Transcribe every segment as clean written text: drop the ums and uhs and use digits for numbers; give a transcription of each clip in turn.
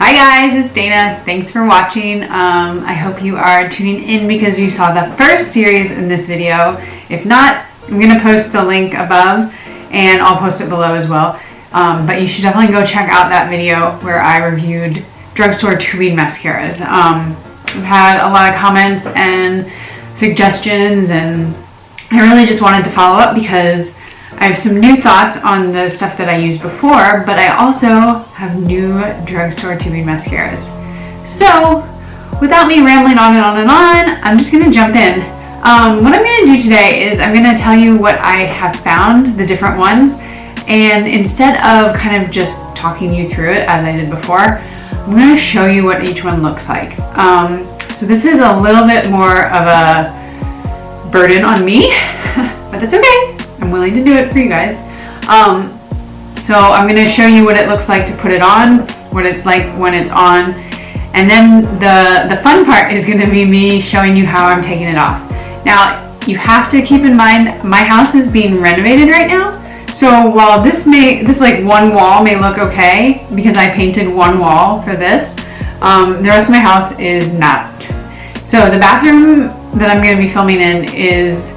Hi guys, it's Dana. Thanks for watching. I hope you are tuning in because you saw the first series in this video. If not, I'm going to post the link above and I'll post it below as well. But you should definitely go check out that video where I reviewed Drugstore tubing mascaras. I've had a lot of comments and suggestions, and I really just wanted to follow up because I have some new thoughts on the stuff that I used before, but I also have new Drugstore tubing mascaras. So, without me rambling on and on and on, I'm just going to jump in. What I'm going to do today is I'm going to tell you what I have found, the different ones, and instead of kind of just talking you through it as I did before, I'm going to show you what each one looks like. So this is a little bit more of a burden on me, but that's okay. I'm willing to do it for you guys. So I'm going to show you what it looks like to put it on, what it's like when it's on, and then the fun part is going to be me showing you how I'm taking it off. Now, you have to keep in mind, my house is being renovated right now, so while this like one wall may look okay, because I painted one wall for this, the rest of my house is not. So the bathroom that I'm going to be filming in is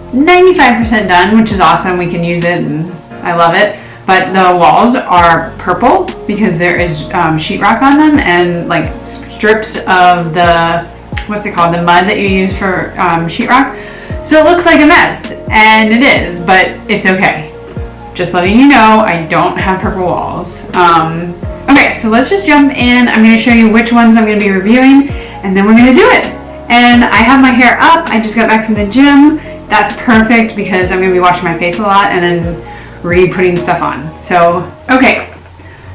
95% done, which is awesome. We can use it and I love it. But the walls are purple because there is sheetrock on them and like strips of the, what's it called, the mud that you use for sheetrock. So it looks like a mess, and it is, but it's okay. Just letting you know, I don't have purple walls. Okay, so let's just jump in. I'm going to show you which ones I'm going to be reviewing, and then we're going to do it. And I have my hair up. I just got back from the gym. That's perfect because I'm going to be washing my face a lot and then re-putting stuff on. So, okay.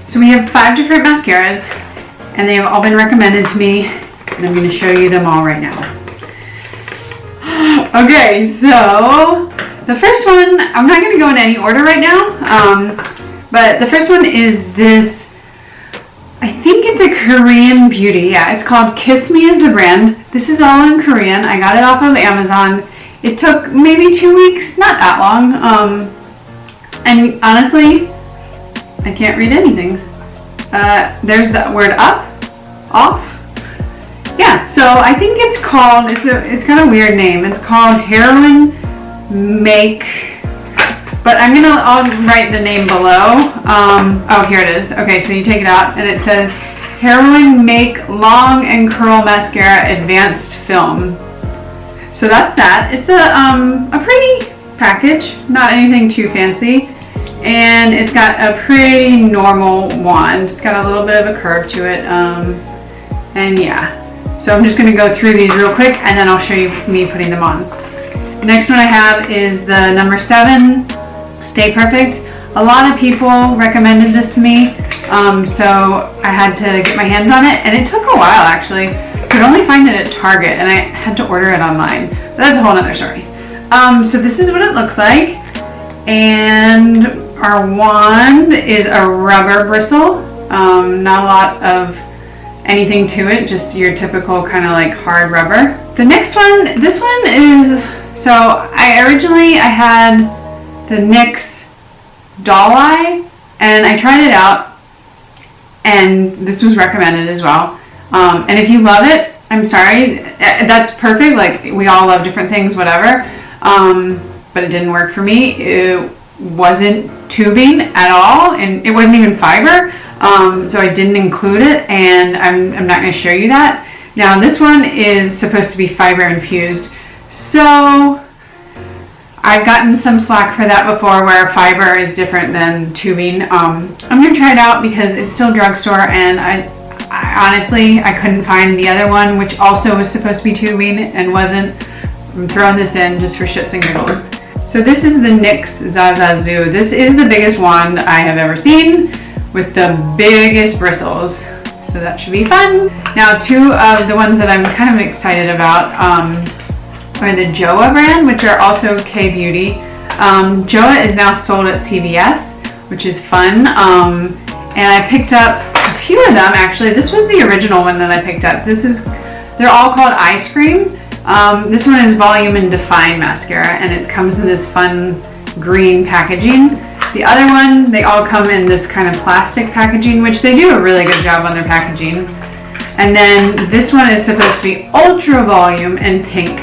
So we have 5 different mascaras and they have all been recommended to me, and I'm going to show you them all right now. Okay, so the first one, I'm not going to go in any order right now, but the first one is this, I think it's a Korean beauty. Yeah, it's called Kiss Me is the brand. This is all in Korean. I got it off of Amazon. It took maybe 2 weeks, not that long, and honestly, I can't read anything. There's the word up, off. Yeah, so I think it's called, it's got a weird name. It's called Heroin Make, but I'll write the name below. Oh, here it is. Okay, so you take it out and it says Heroin Make Long and Curl Mascara Advanced Film. So that's that. It's a pretty package, not anything too fancy, and it's got a pretty normal wand. It's got a little bit of a curve to it, and yeah. So I'm just going to go through these real quick, and then I'll show you me putting them on. The next one I have is the number 7, Stay Perfect. A lot of people recommended this to me, so I had to get my hands on it, and it took a while actually. I could only find it at Target, and I had to order it online. But that's a whole other story. So this is what it looks like, and our wand is a rubber bristle. Not a lot of anything to it, just your typical kind of like hard rubber. The next one, this one is, so I had the NYX Doll Eye, and I tried it out, and this was recommended as well. And if you love it, I'm sorry, that's perfect. Like, we all love different things, whatever. But it didn't work for me. It wasn't tubing at all, and it wasn't even fiber. So I didn't include it, and I'm not going to show you that. Now, this one is supposed to be fiber infused. So I've gotten some slack for that before, where fiber is different than tubing. I'm going to try it out because it's still Drugstore, and I honestly, I couldn't find the other one, which also was supposed to be tubing and wasn't. I'm throwing this in just for shits and giggles. So this is the NYX Za Za Zu. This is the biggest wand I have ever seen with the biggest bristles. So that should be fun. Now, 2 of the ones that I'm kind of excited about are the Joah brand, which are also K-Beauty. Joah is now sold at CVS, which is fun. And I picked up a few of them actually. This was the original one that I picked up. They're all called Ice Cream. This one is Volume and Define Mascara, and it comes in this fun green packaging. The other one, they all come in this kind of plastic packaging, which they do a really good job on their packaging. And then this one is supposed to be ultra volume and pink,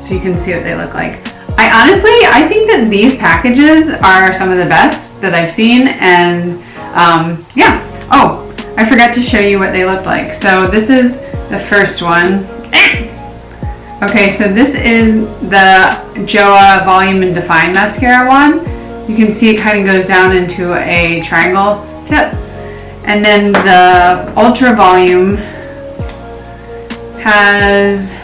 so you can see what they look like. I think that these packages are some of the best that I've seen, and yeah. Oh, I forgot to show you what they look like. So this is the first one. Okay, so this is the Joah Volume and Define Mascara one. You can see it kind of goes down into a triangle tip. And then the Ultra Volume has,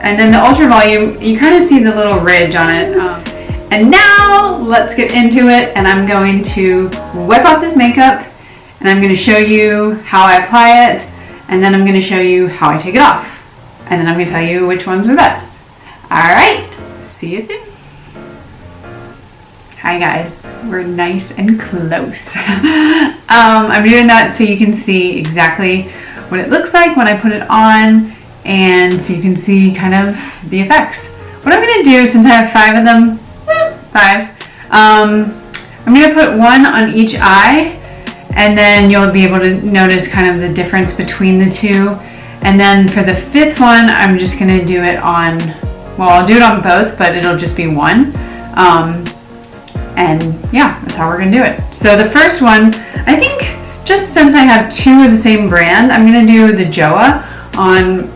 and then the Ultra Volume, you kind of see the little ridge on it. And now let's get into it, and I'm going to wipe off this makeup, and I'm going to show you how I apply it, and then I'm going to show you how I take it off. And then I'm going to tell you which ones are best. Alright, see you soon. Hi guys, we're nice and close. I'm doing that so you can see exactly what it looks like when I put it on, and so you can see kind of the effects. What I'm going to do, since I have 5 of them, I'm going to put one on each eye, and then you'll be able to notice kind of the difference between the two. And then for the 5th one, I'm just going to do it on, well, I'll do it on both, but it'll just be one. And yeah, that's how we're going to do it. So the first one, I think just since I have 2 of the same brand, I'm going to do the Joah on,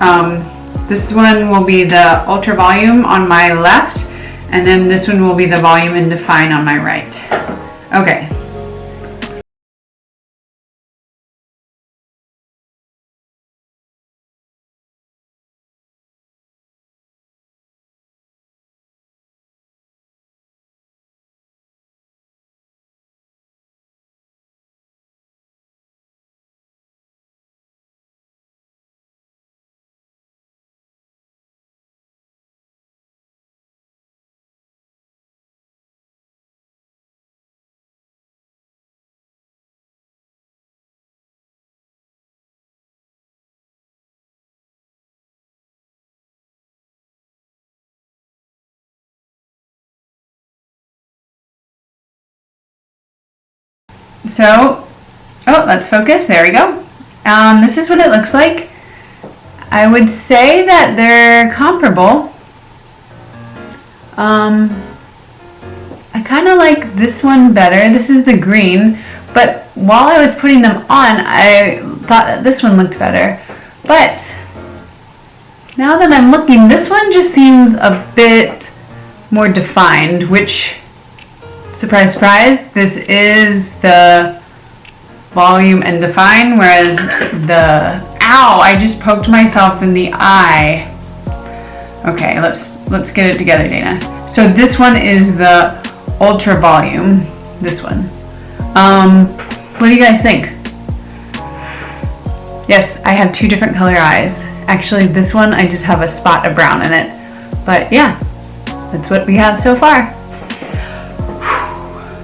this one will be the Ultra Volume on my left, and then this one will be the Volume and Define on my right. Okay. So, oh, let's focus. There we go. This is what it looks like. I would say that they're comparable. I kind of like this one better. This is the green, but while I was putting them on, I thought that this one looked better. But now that I'm looking, this one just seems a bit more defined, which, surprise, surprise, this is the Volume and Define, whereas the, ow, I just poked myself in the eye. Okay, let's get it together, Dana. So this one is the Ultra Volume, this one. What do you guys think? Yes, I have 2 different color eyes. Actually, this one, I just have a spot of brown in it. But yeah, that's what we have so far.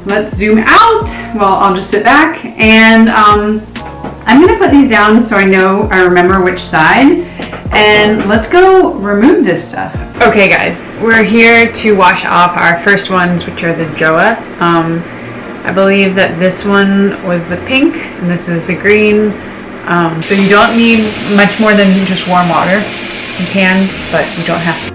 Let's zoom out. Well, I'll just sit back, and I'm gonna put these down so I remember which side, and let's go remove this stuff. Okay guys, we're here to wash off our first ones, which are the Joah. I believe that this one was the pink, and this is the green. So you don't need much more than just warm water. You can, but you don't have to.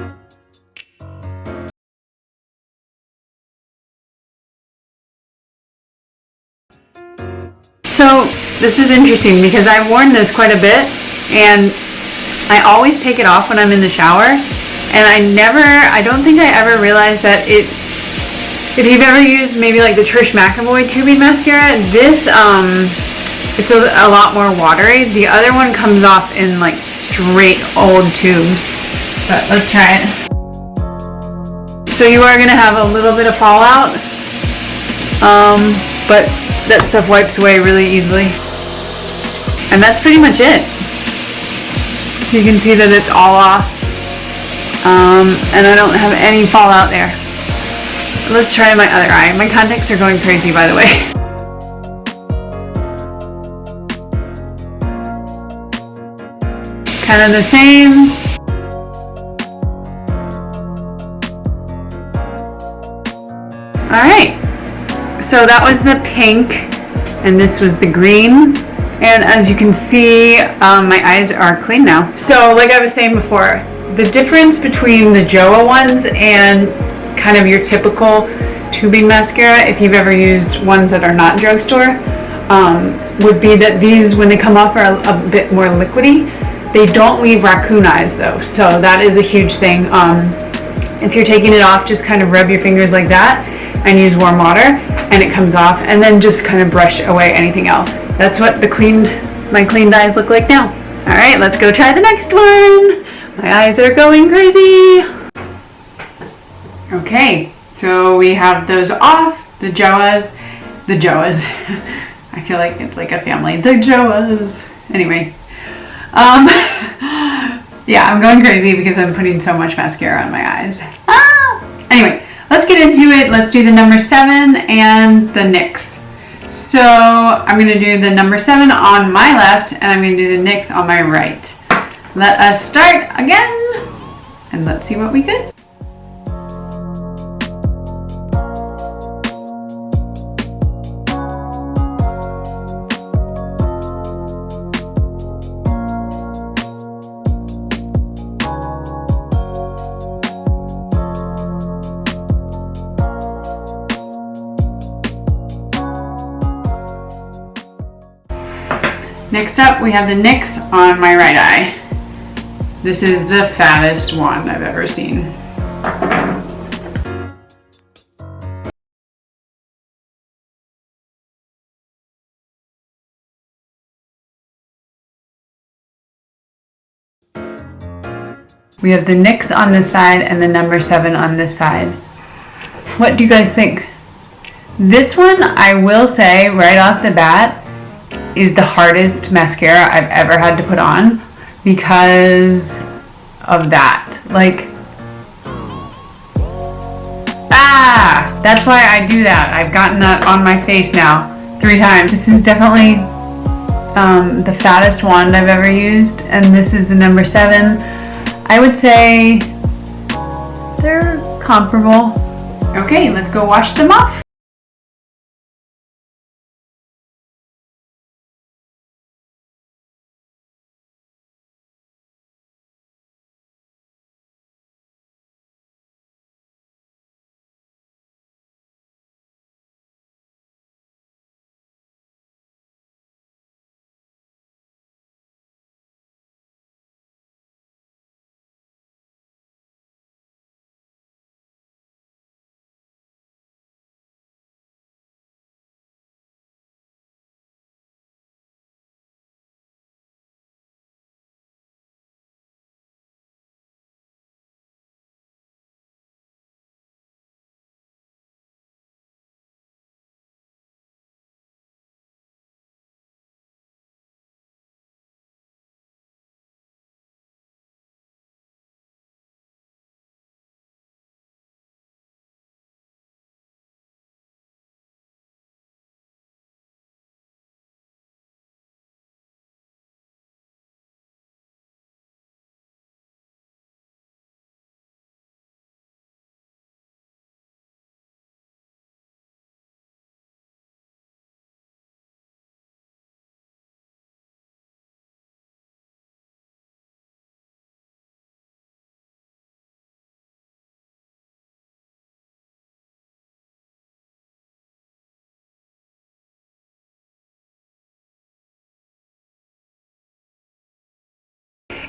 So this is interesting because I've worn this quite a bit, and I always take it off when I'm in the shower, and I don't think I ever realized that if you've ever used maybe like the Trish McEvoy tubing mascara, this it's a lot more watery. The other one comes off in like straight old tubes, but let's try it. So you are gonna have a little bit of fallout, but that stuff wipes away really easily. And that's pretty much it. You can see that it's all off. And I don't have any fallout there. Let's try my other eye. My contacts are going crazy, by the way. Kind of the same. Alright. So that was the pink, and this was the green. And as you can see, my eyes are clean now. So like I was saying before, the difference between the Joah ones and kind of your typical tubing mascara, if you've ever used ones that are not drugstore, would be that these, when they come off, are a bit more liquidy. They don't leave raccoon eyes though, so that is a huge thing. If you're taking it off, just kind of rub your fingers like that and use warm water, and it comes off, and then just kind of brush away anything else. That's what my cleaned eyes look like now. All right, let's go try the next one. My eyes are going crazy. Okay, so we have those off, the Joahs. I feel like it's like a family, the Joahs. Anyway, yeah, I'm going crazy because I'm putting so much mascara on my eyes. Anyway, let's get into it. Let's do the number 7 and the NYX. So I'm going to do the number 7 on my left, and I'm going to do the NYX on my right. Let us start again, and let's see what we get. Next up, we have the NYX on my right eye. This is the fattest one I've ever seen. We have the NYX on this side and the number 7 on this side. What do you guys think? This one, I will say right off the bat, is the hardest mascara I've ever had to put on because of that. Like, that's why I do that. I've gotten that on my face now 3 times. This is definitely the fattest wand I've ever used, and this is the number 7. I would say they're comparable. Okay, let's go wash them off.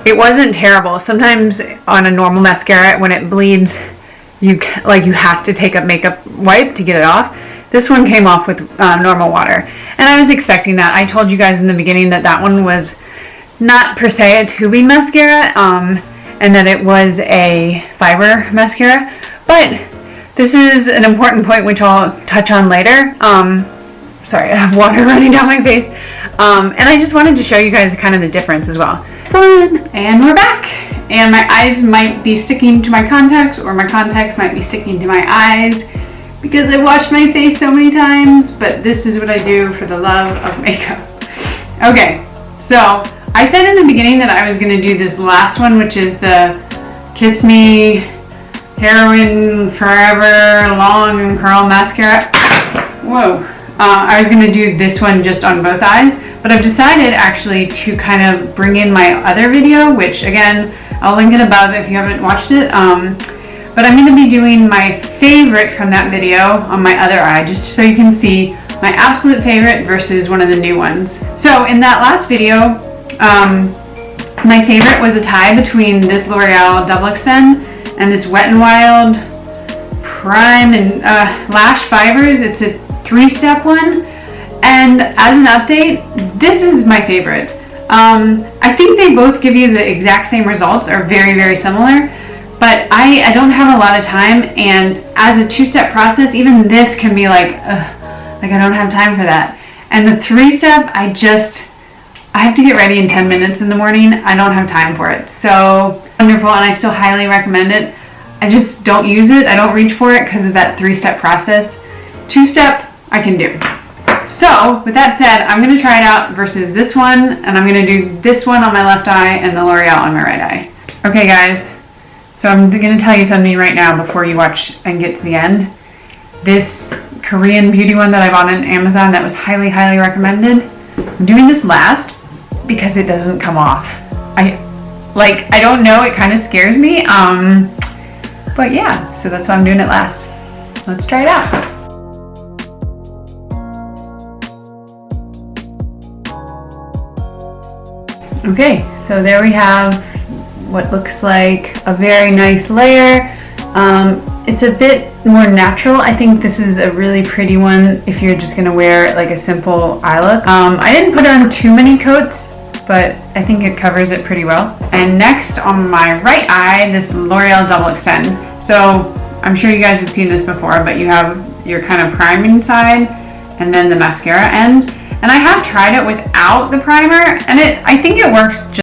It wasn't terrible. Sometimes on a normal mascara, when it bleeds, you have to take a makeup wipe to get it off. This one came off with normal water, and I was expecting that. I told you guys in the beginning that that one was not per se a tubing mascara, and that it was a fiber mascara. But this is an important point which I'll touch on later. Sorry, I have water running down my face. And I just wanted to show you guys kind of the difference as well. Fun! And we're back! And my eyes might be sticking to my contacts, or my contacts might be sticking to my eyes because I've washed my face so many times, but this is what I do for the love of makeup. Okay, so I said in the beginning that I was going to do this last one, which is the Kiss Me Heroin Forever Long and Curl Mascara. Whoa. I was going to do this one just on both eyes, but I've decided actually to kind of bring in my other video, which again, I'll link it above if you haven't watched it. But I'm going to be doing my favorite from that video on my other eye, just so you can see my absolute favorite versus one of the new ones. So in that last video, my favorite was a tie between this L'Oreal Double Extend and this Wet n Wild Prime and Lash Fibers. It's a 3-step one, and as an update, this is my favorite. I think they both give you the exact same results, or very, very similar, but I don't have a lot of time, and as a 2-step process, even this can be like I don't have time for that. And the 3-step, I have to get ready in 10 minutes in the morning. I don't have time for it. So wonderful, and I still highly recommend it. I just don't use it. I don't reach for it because of that 3-step process. 2-step, I can do. So with that said, I'm going to try it out versus this one, and I'm going to do this one on my left eye and the L'Oreal on my right eye. Okay guys, so I'm going to tell you something right now before you watch and get to the end. This Korean beauty one that I bought on Amazon that was highly, highly recommended, I'm doing this last because it doesn't come off. I don't know, it kind of scares me. But yeah, so that's why I'm doing it last. Let's try it out. Okay, so there we have what looks like a very nice layer. It's a bit more natural. I think this is a really pretty one if you're just gonna wear like a simple eye look. I didn't put on too many coats, but I think it covers it pretty well. And next on my right eye, this L'Oreal Double Extend. So I'm sure you guys have seen this before, but you have your kind of priming side and then the mascara end. And I have tried it without the primer, and I think it works just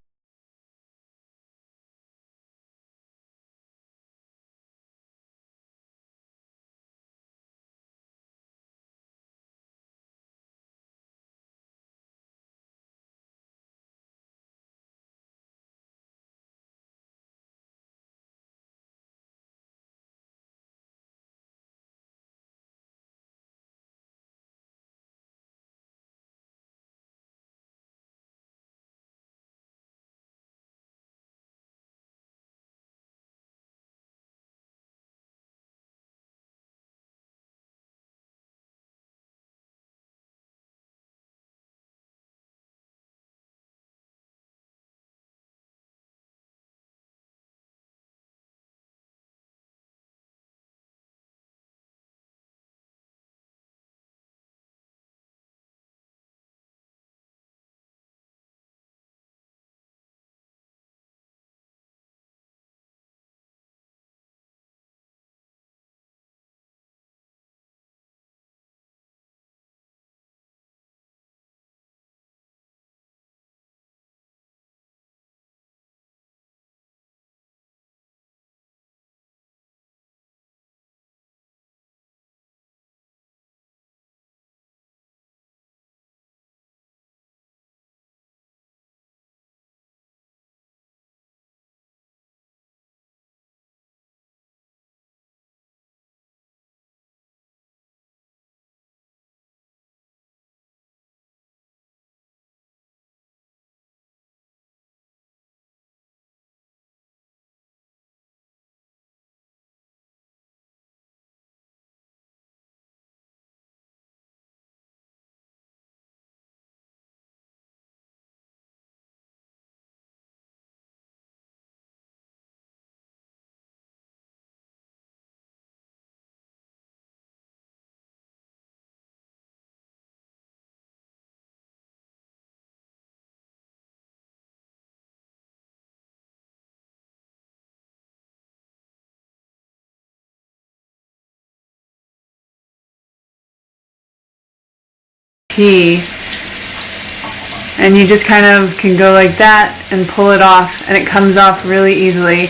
and you just kind of can go like that and pull it off, and it comes off really easily,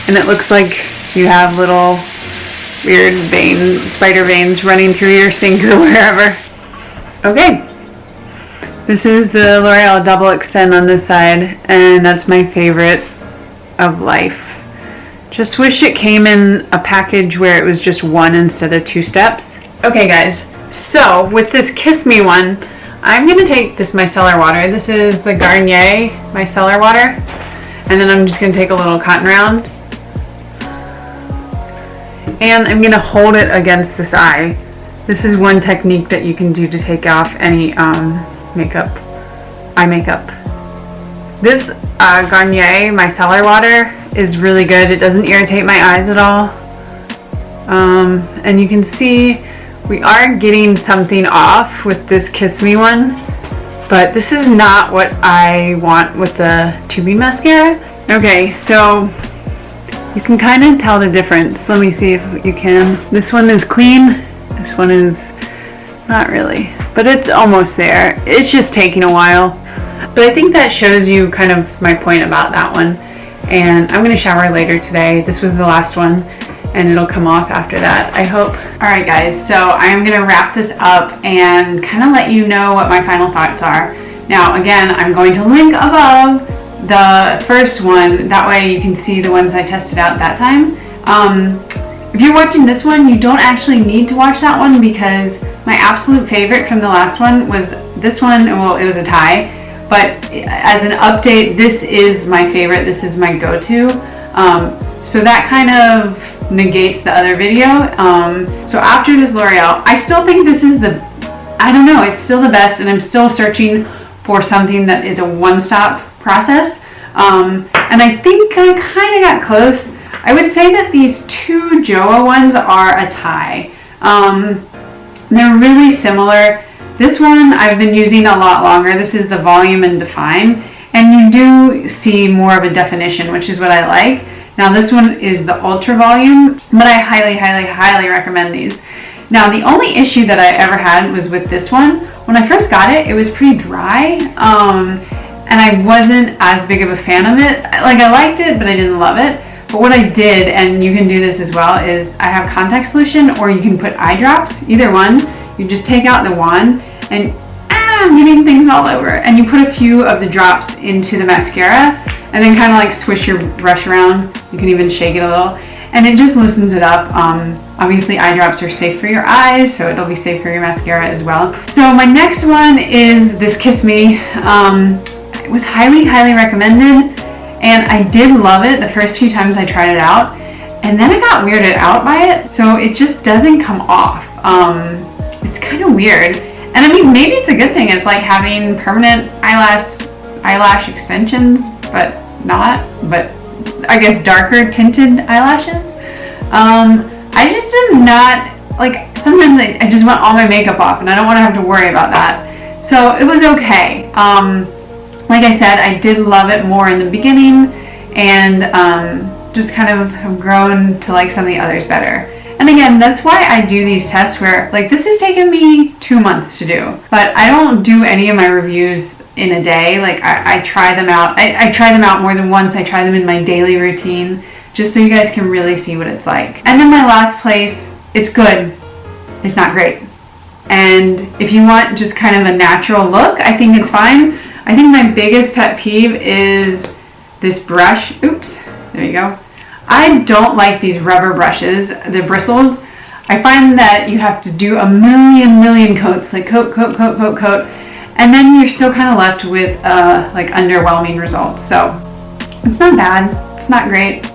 and it looks like you have little weird spider veins running through your sink or wherever. Okay, this is the L'Oreal Double Extend on this side, and that's my favorite of life. Just wish it came in a package where it was just one instead of 2 steps. Okay guys, So with this Kiss Me one, I'm going to take this micellar water. This is the Garnier micellar water. And then I'm just going to take a little cotton round. And I'm going to hold it against this eye. This is one technique that you can do to take off any eye makeup. This Garnier micellar water is really good. It doesn't irritate my eyes at all. And you can see we are getting something off with this Kiss Me one, but this is not what I want with the tubing mascara. Okay, so you can kind of tell the difference. Let me see if you can. This one is clean. This one is not really, but it's almost there. It's just taking a while. But I think that shows you kind of my point about that one. And I'm going to shower later today. This was the last one, and it'll come off after that, I hope. Alright guys, so I'm going to wrap this up and kind of let you know what my final thoughts are. Now again, I'm going to link above the first one. That way you can see the ones I tested out that time. If you're watching this one, you don't actually need to watch that one, because my absolute favorite from the last one was this one. Well, it was a tie. But as an update, this is my favorite. This is my go-to. So that kind of negates the other video. So after this L'Oreal, I still think this is it's still the best, and I'm still searching for something that is a one-stop process. And I think I kind of got close. I would say that these two Joah ones are a tie. They're really similar. This one I've been using a lot longer. This is the Volume and Define, and you do see more of a definition, which is what I like. Now this one is the Ultra Volume, but I highly recommend these. Now the only issue that I ever had was with this one. When I first got it, it was pretty dry, and I wasn't as big of a fan of it. Like, I liked it, but I didn't love it. But what I did, and you can do this as well, is I have contact solution, or you can put eye drops, either one. You just take out the wand, and I'm getting things all over. And you put a few of the drops into the mascara, and then kind of like swish your brush around. You can even shake it a little, and it just loosens it up. Obviously, eye drops are safe for your eyes, so it'll be safe for your mascara as well. So my next one is this Kiss Me. It was highly recommended, and I did love it the first few times I tried it out, and then I got weirded out by it, so it just doesn't come off. It's kind of weird, and I mean, maybe it's a good thing. It's like having permanent eyelash extensions, but I guess darker tinted eyelashes. I just am not, like, sometimes I just want all my makeup off, and I don't want to have to worry about that. So it was okay. Like I said, I did love it more in the beginning, and just kind of have grown to like some of the others better. And again, that's why I do these tests where, like, this has taken me 2 months to do, but I don't do any of my reviews in a day. Like, I try them out. I try them out more than once. I try them in my daily routine, just so you guys can really see what it's like. And then my last place, it's good. It's not great. And if you want just kind of a natural look, I think it's fine. I think my biggest pet peeve is this brush. Oops, there you go. I don't like these rubber brushes, the bristles. I find that you have to do a million coats, like coat, and then you're still kind of left with like underwhelming results. So it's not bad, it's not great.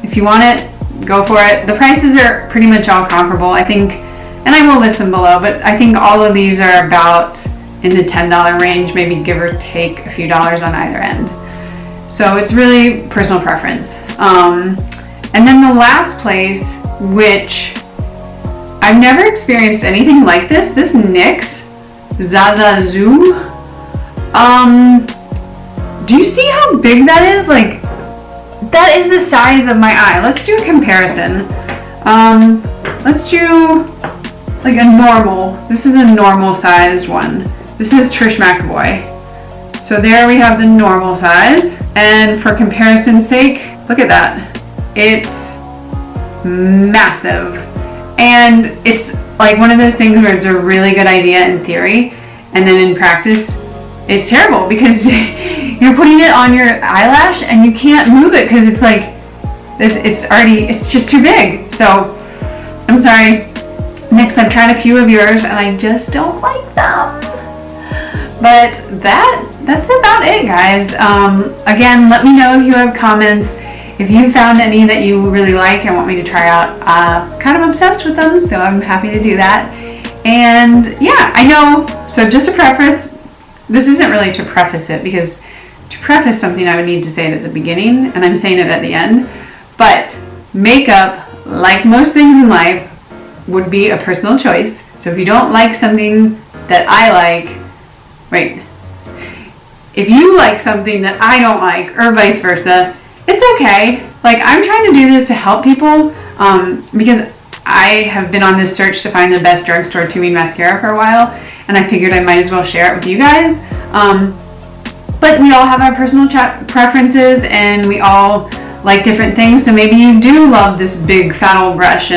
If you want it, go for it. The prices are pretty much all comparable, I think, and I will list them below, but I think all of these are about in the $10 range, maybe give or take a few dollars on either end. So it's really personal preference. And then the last place, which I've never experienced anything like this NYX Za Za Zu. Do you see how big that is? Like, that is the size of my eye. Let's do a comparison. Let's do like a normal. This is a normal sized one. This is Trish McAvoy. So there we have the normal size. And for comparison's sake, look at that. It's massive. And it's like one of those things where it's a really good idea in theory, and then in practice, it's terrible because you're putting it on your eyelash and you can't move it because it's like, it's just too big. So I'm sorry. NYX, I've tried a few of yours and I just don't like them. But that's about it, guys. Again, let me know if you have comments. If you found any that you really like and want me to try out, kind of obsessed with them, so I'm happy to do that. And yeah, I know, so just to preface, this isn't really to preface it, because to preface something I would need to say it at the beginning, and I'm saying it at the end. But makeup, like most things in life, would be a personal choice. So if you don't like something that I like, wait, if you like something that I don't like, or vice versa, it's okay. Like, I'm trying to do this to help people, because I have been on this search to find the best drugstore tubing mascara for a while, and I figured I might as well share it with you guys. But we all have our personal preferences, and we all like different things. So maybe you do love this big fat old brush,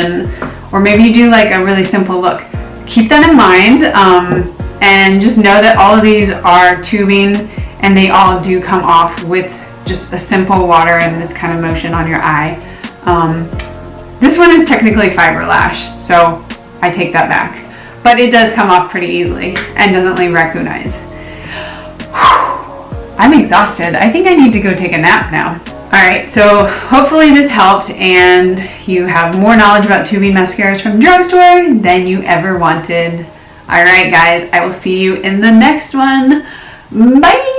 or maybe you do like a really simple look. Keep that in mind, and just know that all of these are tubing, and they all do come off with just a simple water and this kind of motion on your eye. This one is technically fiber lash, so I take that back. But it does come off pretty easily and doesn't leave raccoon eyes. I'm exhausted. I think I need to go take a nap now. Alright, so hopefully this helped and you have more knowledge about tubing mascaras from Drugstore than you ever wanted. Alright guys, I will see you in the next one. Bye!